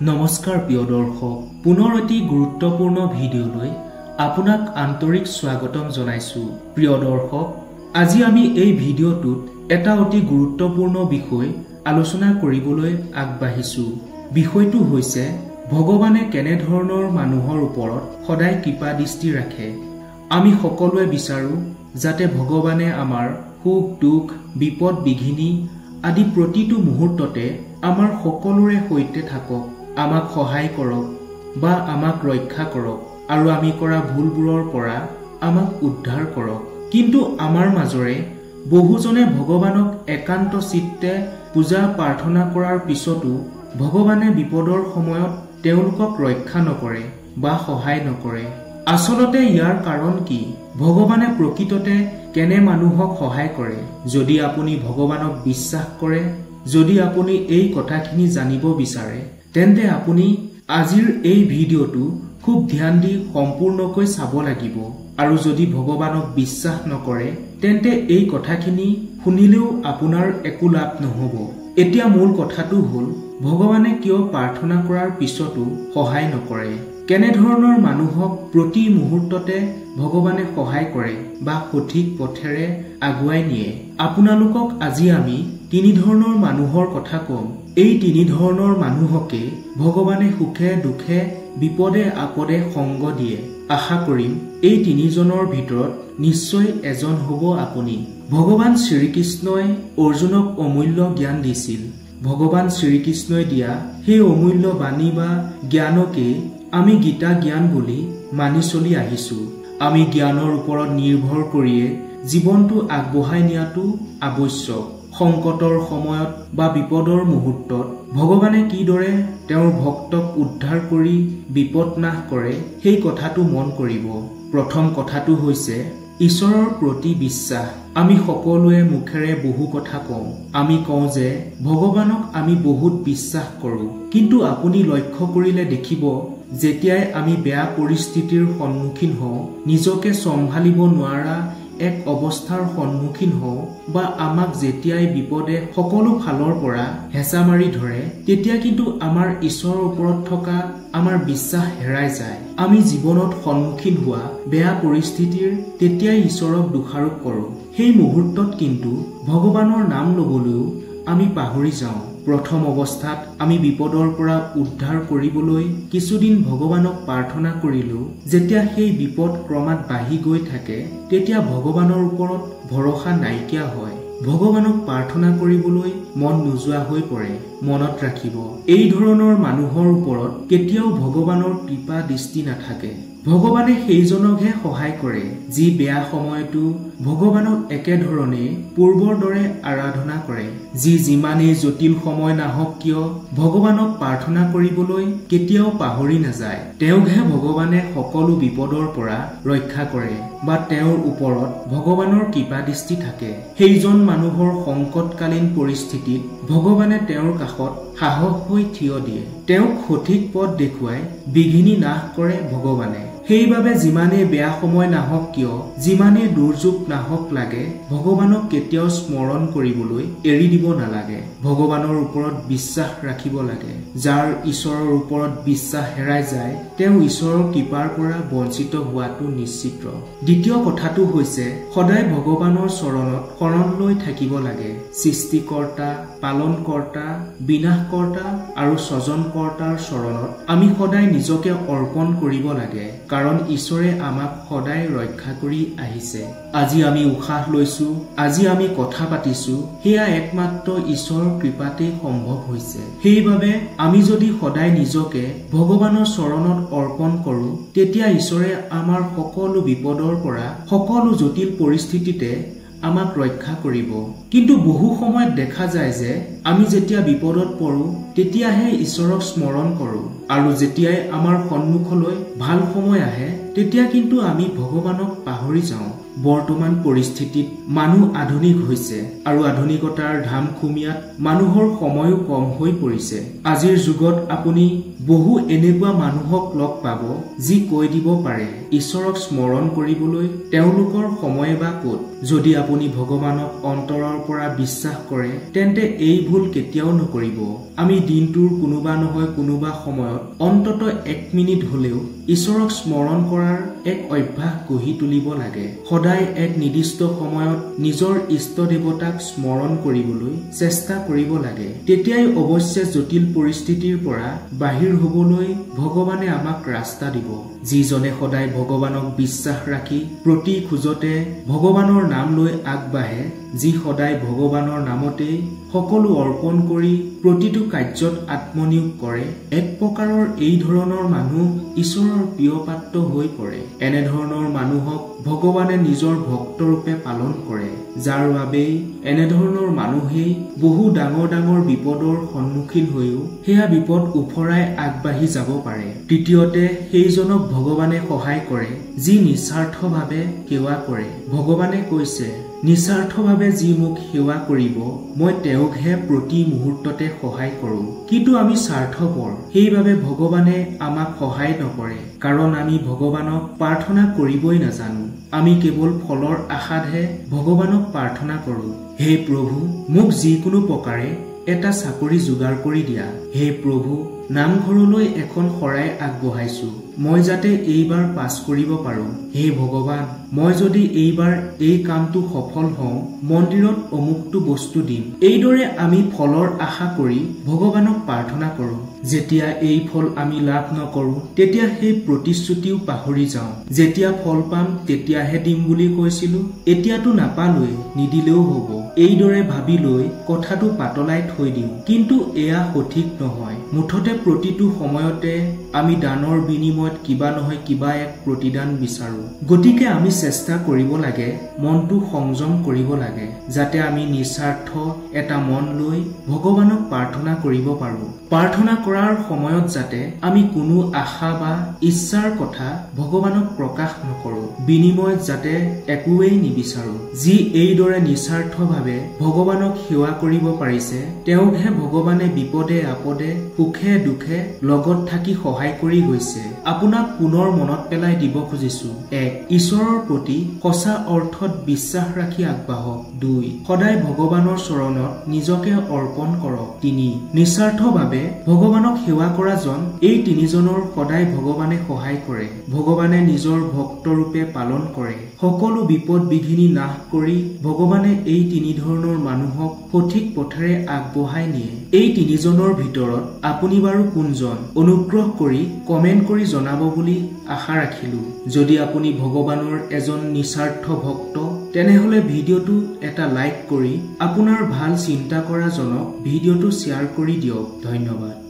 নমস্কাৰ প্ৰিয় দৰ্শক, পুনৰ অতি গুৰুত্বপূৰ্ণ ভিডিঅ'লৈ আপোনাক আন্তৰিক স্বাগতম জনাইছো। প্ৰিয় দৰ্শক, আজি আমি এই ভিডিঅ'টোত এটা অতি গুৰুত্বপূৰ্ণ বিষয় আলোচনা কৰিবলৈ আগবাঢ়িছো। বিষয়টো হৈছে ভগৱানে কেনে ধৰণৰ মানুহৰ ওপৰত সদায় কৃপা দৃষ্টি ৰাখে। আমি সকলোৱে বিচাৰো যাতে ভগৱানে আমাৰ সুখ দুখ বিপদ বিঘিনি আদি প্ৰতিটো মুহূৰ্ততে আমাৰ সকলোৰে সৈতে থাকক, আমাক সহায় কৰক বা আমাক ৰক্ষা কৰক আৰু আমি কৰা ভুলবোৰৰ পৰা আমাক উদ্ধাৰ কৰক। কিন্তু আমাৰ মাজৰে বহুজনে ভগৱানক একান্ত চিত্তে পূজা প্ৰাৰ্থনা কৰাৰ পিছতো ভগৱানে বিপদৰ সময়ত তেওঁলোকক ৰক্ষা নকৰে বা সহায় নকৰে। আচলতে ইয়াৰ কাৰণ কি? ভগৱানে প্ৰকৃততে কেনে মানুহক সহায় কৰে? যদি আপুনি ভগৱানক বিশ্বাস কৰে, যদি আপুনি এই কথাখিনি জানিব বিচাৰে, তেন্তে আপুনি আজিৰ এই ভিডিঅ'টো খুব ধ্যান দি সম্পূৰ্ণকৈ চাব লাগিব। আৰু যদি ভগৱানক বিশ্বাস নকৰে, তেন্তে এই কথাখিনি শুনিলেও আপোনাৰ একো লাভ নহব। এতিয়া মূল কথাটো হ'ল, ভগৱানে কিয় প্ৰাৰ্থনা কৰাৰ পিছতো সহায় নকৰে? কেনে ধৰণৰ মানুহক প্ৰতি মুহূৰ্ততে ভগৱানে সহায় কৰে বা সঠিক পথেৰে আগুৱাই নিয়ে? আপোনালোকক আজি আমি তিনি ধৰণৰ মানুহৰ কথা কম। এই তিনি ধৰণৰ মানুহকে ভগৱানে সুখে দুখে বিপদে আপদে সংগ দিয়ে। আশা কৰিম এই তিনিজনৰ ভিতৰত নিশ্চয় এজন হ'ব আপুনি। ভগৱান শ্ৰীকৃষ্ণই অৰ্জুনক অমূল্য জ্ঞান দিছিল। ভগৱান শ্ৰীকৃষ্ণই দিয়া সেই অমূল্য বাণী বা জ্ঞানকে আমি গীতা জ্ঞান বুলি মানি চলি আহিছো। আমি জ্ঞানৰ ওপৰত নিৰ্ভৰ কৰিয়ে জীৱনটো আগবঢ়াই নিয়াটো আৱশ্যক। সংকটৰ সময়ত বা বিপদৰ মুহূৰ্তত ভগৱানে কিদৰে তেওঁৰ ভক্তক উদ্ধাৰ কৰি বিপদ নাশ কৰে সেই কথাটো মন কৰিব। প্ৰথম কথাটো হৈছে ঈশ্বৰৰ প্ৰতি বিশ্বাস। আমি সকলোৱে মুখেৰে বহু কথা কওঁ। আমি কওঁ যে ভগৱানক আমি বহুত বিশ্বাস কৰো, কিন্তু আপুনি লক্ষ্য কৰিলে দেখিব, যেতিয়াই আমি বেয়া পৰিস্থিতিৰ সন্মুখীন হওঁ, নিজকে চম্ভালিব নোৱাৰা এক অৱস্থাৰ সন্মুখীন হওঁ বা আমাক যেতিয়াই বিপদে সকলো ফালৰ পৰা হেঁচা মাৰি ধৰে, তেতিয়া কিন্তু আমাৰ ঈশ্বৰৰ ওপৰত থকা আমাৰ বিশ্বাস হেৰাই যায়। আমি জীৱনত সন্মুখীন হোৱা বেয়া পৰিস্থিতিৰ তেতিয়াই ঈশ্বৰক দোষাৰোপ কৰোঁ। সেই মুহূৰ্তত কিন্তু ভগৱানৰ নাম ল'বলৈও আমি পাহৰি যাওঁ। প্ৰথম অৱস্থাত আমি বিপদৰ পৰা উদ্ধাৰ কৰিবলৈ কিছুদিন ভগৱানক প্ৰাৰ্থনা কৰিলো। যেতিয়া সেই বিপদ ক্ৰমাৎ বাঢ়ি গৈ থাকে, তেতিয়া ভগৱানৰ ওপৰত ভৰসা নাইকিয়া হয়। ভগৱানক প্ৰাৰ্থনা কৰিবলৈ মন নোযোৱা হৈ পৰে। মনত ৰাখিব, এই ধৰণৰ মানুহৰ ওপৰত কেতিয়াও ভগৱানৰ কৃপা দৃষ্টি নাথাকে। ভগৱানে সেইজনকহে সহায় কৰে যি বেয়া সময়তো ভগৱানক একেধৰণে পূৰ্বৰ দৰে আৰাধনা কৰে, যি যিমানেই জটিল সময় নাহক কিয় ভগৱানক প্ৰাৰ্থনা কৰিবলৈ কেতিয়াও পাহৰি নাযায়। তেওঁকহে ভগৱানে সকলো বিপদৰ পৰা ৰক্ষা কৰে বা তেওঁৰ ওপৰত ভগৱানৰ কৃপা দৃষ্টি থাকে। সেইজন মানুহৰ সংকটকালীন পৰিস্থিতিত ভগৱানে তেওঁৰ কাষত সাহস হৈ থিয় দিয়ে। তেওঁক সঠিক পথ দেখুৱাই বিঘিনি নাশ কৰে ভগৱানে। সেইবাবে যিমানেই বেয়া সময় নাহক কিয়, যিমানেই দুৰ্যোগ নাহক লাগে, ভগৱানক কেতিয়াও স্মৰণ কৰিবলৈ এৰি দিব নালাগে। ভগৱানৰ ওপৰত বিশ্বাস ৰাখিব লাগে। যাৰ ঈশ্বৰৰ ওপৰত বিশ্বাস হেৰাই যায়, তেওঁ ঈশ্বৰৰ কৃপাৰ পৰা বঞ্চিত হোৱাটো নিশ্চিত। দ্বিতীয় কথাটো হৈছে সদায় ভগৱানৰ চৰণত শৰণ লৈ থাকিব লাগে। সৃষ্টিকৰ্তা, পালনকৰ্তা, বিনাশকৰ্তা আৰু স্বজনকৰ্তাৰ চৰণত আমি সদায় নিজকে অৰ্পণ কৰিব লাগে, কাৰণ ঈশ্বৰে আমাক সদায় ৰক্ষা কৰি আহিছে। আজি আমি উশাহ লৈছো, আজি আমি কথা পাতিছো, সেয়া একমাত্ৰ ঈশ্বৰৰ কৃপাতেই সম্ভৱ হৈছে। সেইবাবে আমি যদি সদায় নিজকে ভগৱানৰ চৰণত অৰ্পণ কৰো, তেতিয়া ঈশ্বৰে আমাৰ সকলো বিপদৰ পৰা সকলো জটিল পৰিস্থিতিতে আমাক ৰক্ষা কৰিব। কিন্তু বহু সময়ত দেখা যায় যে আমি যেতিয়া বিপদত পৰো, তেতিয়াহে ঈশ্বৰক স্মৰণ কৰো, আৰু যেতিয়াই আমাৰ সন্মুখলৈ ভাল সময় আহে, তেতিয়া কিন্তু আমি ভগৱানক পাহৰি যাওঁ। বৰ্তমান পৰিস্থিতিত মানুহ আধুনিক হৈছে আৰু আধুনিকতাৰ ধামখুমীয়াত মানুহৰ সময়ো কম হৈ পৰিছে। আজিৰ যুগত আপুনি বহু এনেকুৱা মানুহক লগ পাব যি কৈ দিব পাৰে ঈশ্বৰক স্মৰণ কৰিবলৈ তেওঁলোকৰ সময় বা ক'ত। যদি আপুনি ভগৱানক অন্তৰৰ পৰা বিশ্বাস কৰে, তেন্তে এই ভুল কেতিয়াও নকৰিব। আমি দিনটোৰ কোনোবা নহয় কোনোবা সময়ত অন্তত 1 মিনিট হলেও ঈশ্বৰক স্মৰণ কৰাৰ এক অভ্যাস গঢ়ি তুলিব লাগে। সদায় এক নিৰ্দিষ্ট সময়ত নিজৰ ইষ্ট দেৱতাক স্মৰণ কৰিবলৈ চেষ্টা কৰিব লাগে। তেতিয়াই অৱশ্যে জটিল পৰিস্থিতিৰ পৰা বাহিৰ হ'বলৈ ভগৱানে আমাক ৰাস্তা দিব। যিজনে সদায় ভগৱানক বিশ্বাস ৰাখি প্ৰতি খোজতে ভগৱানৰ নাম লৈ আগবাঢ়ে, যি সদায় ভগৱানৰ নামতেই সকলো অৰ্পণ কৰি প্ৰতিটো কাৰ্যত আত্মনিয়োগ কৰে, এক প্ৰকাৰৰ এই ধৰণৰ মানুহ ঈশ্বৰৰ প্ৰিয় পাত্ৰ হৈ পৰে। এনেধৰণৰ মানুহক ভগৱানে নিজৰ ভক্তৰূপে পালন কৰে, যাৰ বাবেই এনেধৰণৰ মানুহেই বহু ডাঙৰ ডাঙৰ বিপদৰ সন্মুখীন হৈও সেয়া বিপদ উফৰাই আগবাঢ়ি যাব পাৰে। তৃতীয়তে, সেইজনক ভগৱানে সহায় কৰে যি নিস্বাৰ্থভাৱে সেৱা কৰে। ভগৱানে কৈছে, নিস্বাৰ্থভাৱে যি মোক সেৱা কৰিব মই তেওঁকহে প্ৰতি মুহূৰ্ততে সহায় কৰোঁ। কিন্তু আমি স্বাৰ্থপৰ, সেইবাবে ভগৱানে আমাক সহায় নকৰে, কাৰণ আমি ভগৱানক প্ৰাৰ্থনা কৰিবই নাজানো। আমি কেৱল ফলৰ আশাতহে ভগৱানক প্ৰাৰ্থনা কৰোঁ। হে প্ৰভু, মোক যিকোনো প্ৰকাৰে এটা চাকৰি যোগাৰ কৰি দিয়া। হে প্ৰভু, নামঘৰলৈ এখন শৰাই আগবঢ়াইছো, মই যাতে এইবাৰ পাছ কৰিব পাৰো। হে ভগৱান, মই যদি এইবাৰ এই কামটো সফল হওঁ, মন্দিৰত অমুকটো বস্তু দিম। এইদৰে আমি ফলৰ আশা কৰি ভগৱানক প্ৰাৰ্থনা কৰো। যেতিয়া এই ফল আমি লাভ নকৰো, তেতিয়া সেই প্ৰতিশ্ৰুতিও পাহৰি যাওঁ। যেতিয়া ফল পাম তেতিয়াহে দিম বুলি কৈছিলো, এতিয়াতো নাপালোৱে, নিদিলেও হব। এইদৰে ভাবি লৈ কথাটো পাতলাই থৈ দিওঁ। কিন্তু এয়া সঠিক নহয়। মুঠতে প্ৰতিটো সময়তে আমি দানৰ বিনিময়ত কিবা নহয় কিবা এক প্ৰতিদান বিচাৰো। গতিকে আমি চেষ্টা কৰিব লাগে, মনটো সংযম কৰিব লাগে, যাতে আমি নিস্বাৰ্থ এটা মন লৈ ভগৱানক প্ৰাৰ্থনা কৰিব পাৰো। প্ৰাৰ্থনা কৰাৰ সময়ত যাতে আমি কোনো আশা বা ইচ্ছাৰ কথা ভগৱানক প্ৰকাশ নকৰো, বিনিময়ত যাতে একোৱেই নিবিচাৰো। যি এইদৰে নিস্বাৰ্থভাৱে ভগৱানক সেৱা কৰিব পাৰিছে, তেওঁকহে ভগৱানে বিপদে আপদে সুখে দুখে লগত থাকি সহায় কৰি গৈছে। আপোনাক পুনৰ মনত পেলাই দিব খুজিছো, 1. ঈশ্বৰৰ প্ৰতি সঁচা অৰ্থত বিশ্বাস ৰাখি আগবাঢ়ক। 2. সদায় ভগৱানৰ চৰণত নিজকে অৰ্পণ কৰক। 3. নিস্বাৰ্থভাৱে ভগৱানক সেৱা কৰা জন, এই তিনিজনৰ সদায় ভগৱানে সহায় কৰে। ভগৱানে নিজৰ ভক্তৰূপে পালন কৰে। সকলো বিপদ বিঘিনি নাশ কৰি ভগৱানে এই তিনি ধৰণৰ মানুহক সঠিক পথেৰে আগবঢ়াই নিয়ে। এই তিনিজনৰ ভিতৰত আপুনি বাৰু কোনজন? অনুগ্ৰহ কৰি কমেন্ট কৰি জনাব বুলি আশা ৰাখিলো। যদি আপুনি ভগৱানৰ এজন নিস্বাৰ্থ ভক্ত, তেনেহলে ভিডিঅ'টো এটা লাইক কৰি আপোনাৰ ভাল চিন্তা কৰা জনক ভিডিঅ'টো শ্বেয়াৰ কৰি দিয়ক। ধন্যবাদ।